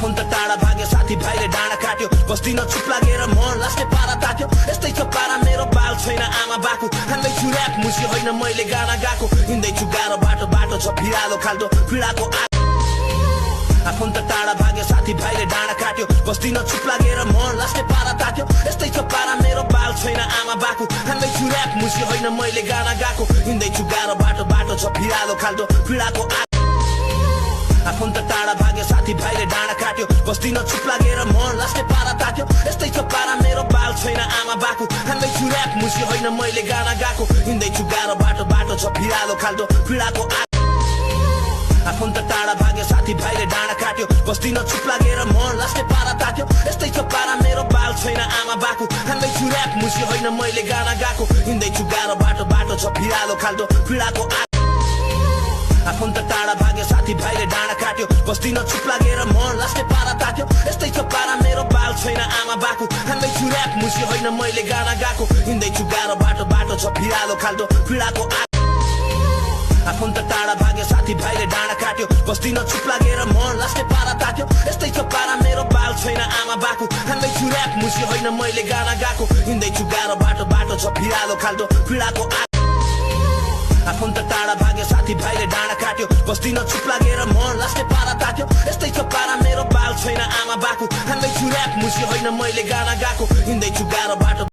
आफन्त टाढा भाग्यो साथी भाइले डाँडा काट्यो बस्दिन चुप लागेर मन लास्टे पारा तात्यो यस्तै छ पारा मेरो बाल छैन आमा बाको हान्दैछु र्याप मुसी होइन मैले गाना गाएको हिँड्दैछु गाह्रो बाटो बाटो छ भिरालो खाल्दो पीडाको आफन्त टाढा भाग्यो साथी भाइले डाँडा काट्यो बस्दिन चुप लागेर मन लास्टे पारा तात्यो यस्तै छ पारा मेरो बाल छैन आमा बाको हान्दैछु र्याप मुसी होइन मैले गाना गाएको हिँड्दैछु गाह्रो बाटो बाटो छ भिरालो खाल्दो पीडाको आफन्त टाढा भाग्यो साथी भाइले डाँडा काट्यो बस्दिन चुप लागेर मन लास्टे पारा तात्यो यस्तै छ पारा मेरो बाल छैन आमा बाको हान्दैछु र्याप मुसी होइन मैले गाना गाएको हिँड्दैछु गाह्रो बाटो बाटो छ भिरालो खाल्दो पीडाको आफन्त टाढा भाग्यो साथी भाइले डाँडा काट्यो बस्दिन चुप लागेर मन लास्टे पारा तात्यो यस्तै छ पारा मेरो बाल छैन आमा बाको हान्दैछु र्याप मुसी होइन मैले गाना गाएको हिँड्दैछु गाह्रो बाटो बाटो छ भिरालो खाल्दो पीडाको आफन्त टाढा भाग्यो साथी भाइले डाँडा काट्यो बस्दिन चुप लागेर मन लास्टे पारा तात्यो यस्तै छ पारा मेरो बाल छैन आमा बाको हान्दैछु र्याप मुसी होइन मैले गाना गाएको हिँड्दैछु गाह्रो बाटो बाटो छ भिरालो खाल्दो पीडाको आफन्त टाढा भाग्यो साथी भाइले डाँडा काट्यो बस्दिन चुप लागेर मन लास्टे पारा तात्यो यस्तै छ पारा मेरो बाल छैन आमा बाको हान्दैछु र्याप मुसी होइन मैले गाना गाएको हिँड्दैछु गाह्रो बाटो बाटो छ भिरालो खाल्दो पीडाको आफन्त टाढा भाग्यो साथी भाइले डाँडा काट्यो बस्दिन चुप लागेर मन लास्टे पारा तात्यो यस्तै छ पारा मेरो बाल छैन आमा बाको हान्दैछु र्याप मुसी होइन मैले गाना गाएको हिँड्दैछु गाह्रो